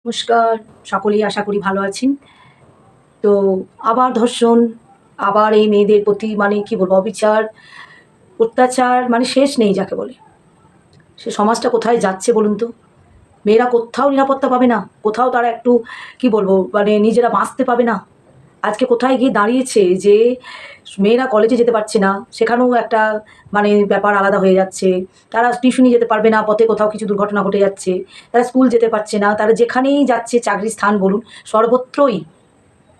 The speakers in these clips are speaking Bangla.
নমস্কার, সকলেই আশা করি ভালো আছেন। তো আবার ধর্ষণ, আবার এই মেয়েদের প্রতি মানে কি বলবো অবিচার, অত্যাচার মানে শেষ নেই যাকে বলে। সে সমাজটা কোথায় যাচ্ছে বলুন তো? মেয়েরা কোথাও নিরাপত্তা পাবে না, কোথাও তারা একটু কি বলবো মানে নিজেরা বাঁচতে পাবে না। আজকে কোথায় গিয়ে দাঁড়িয়েছে যে মেয়েরা কলেজে যেতে পারছে না, সেখানেও একটা মানে ব্যাপার আলাদা হয়ে যাচ্ছে। তারা টিউশনি যেতে পারবে না, পথে কোথাও কিছু দুর্ঘটনা ঘটে যাচ্ছে। তারা স্কুল যেতে পারছে না, তারা যেখানেই যাচ্ছে চাকরির স্থান বলুন, সর্বত্রই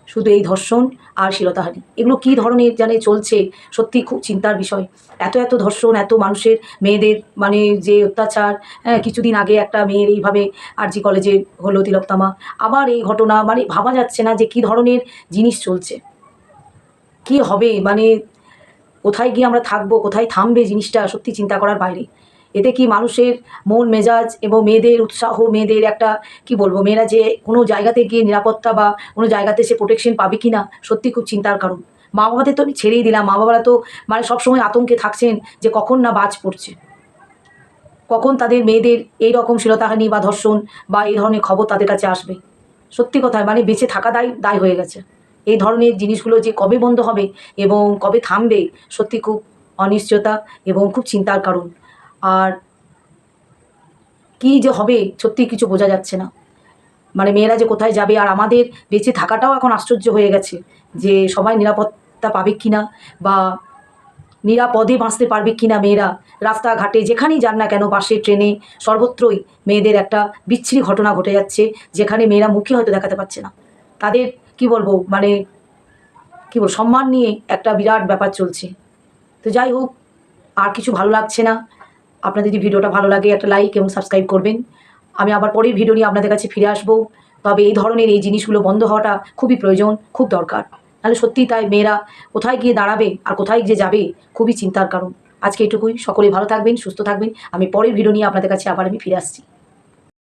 শুধু এই ধর্ষণ আর শ্লীলতাহানি। এগুলো কী ধরনের জানে চলছে, সত্যিই খুব চিন্তার বিষয়। এত ধর্ষণ, এত মানুষের মেয়েদের মানে যে অত্যাচার, হ্যাঁ? কিছুদিন আগে একটা মেয়ের এইভাবে আরজি কলেজে হলো তিলোত্তমা। আবার এই ঘটনা মানে ভাবা যাচ্ছে না যে কী ধরনের জিনিস চলছে। কি হবে মানে কোথায় গিয়ে আমরা থাকবো, কোথায় থামবে জিনিসটা সত্যি চিন্তা করার বাইরে। এতে কি মানুষের মন মেজাজ এবং মেয়েদের উৎসাহ, মেয়েদের একটা কি বলবো, মেয়েরা যে কোনো জায়গাতে গিয়ে নিরাপত্তা বা কোনো জায়গাতে সে প্রোটেকশন পাবে কি না, সত্যি খুব চিন্তার কারণ। মা-বাবাদের তো আমি ছেড়েই দিলাম। মা-বাবারা তো মানে সবসময় আতঙ্কে থাকছেন যে কখন না বাজ পড়ছে। কখন তাদের মেয়েদের এইরকম শ্লীলতাহানি বা ধর্ষণ বা এই ধরনের খবর তাদের কাছে আসবে। সত্যি কথা মানে বেঁচে থাকা দায় হয়ে গেছে। এই ধরনের জিনিসগুলো যে কবে বন্ধ হবে এবং কবে থামবে সত্যি খুব অনিশ্চয়তা এবং খুব চিন্তার কারণ। আর কী যে হবে সত্যিই কিছু বোঝা যাচ্ছে না। মানে মেয়েরা যে কোথায় যাবে আর আমাদের বেঁচে থাকাটাও এখন আশ্চর্য হয়ে গেছে যে সবাই নিরাপত্তা পাবে কিনা বা নিরাপদে বাঁচতে পারবে কিনা মেয়েরা। রাস্তাঘাটে যেখানেই যান না কেন, বাসে, ট্রেনে সর্বত্রই মেয়েদের একটা বিচ্ছিরি ঘটনা ঘটে যাচ্ছে, যেখানে মেয়েরা মুখে হয়তো দেখাতে পারছে না। তাদের কি বলবো মানে কি বলবো সম্মান নিয়ে একটা বিরাট ব্যাপার চলছে। তো যাই হোক, আর কিছু ভালো লাগছে না। আপনাদের যদি ভিডিওটা ভালো লাগে একটা লাইক এবং সাবস্ক্রাইব করবেন। আমি আবার পরের ভিডিও নিয়ে আপনাদের কাছে ফিরে আসবো। তবে এই ধরনের এই জিনিসগুলো বন্ধ হওয়াটা খুবই প্রয়োজন, খুব দরকার। নাহলে সত্যিই তাই মেয়েরা কোথায় গিয়ে দাঁড়াবে আর কোথায় যে যাবে খুবই চিন্তার কারণ। আজকে এটুকুই। সকলেই ভালো থাকবেন, সুস্থ থাকবেন। আমি পরের ভিডিও নিয়ে আপনাদের কাছে আবার ফিরে আসছি।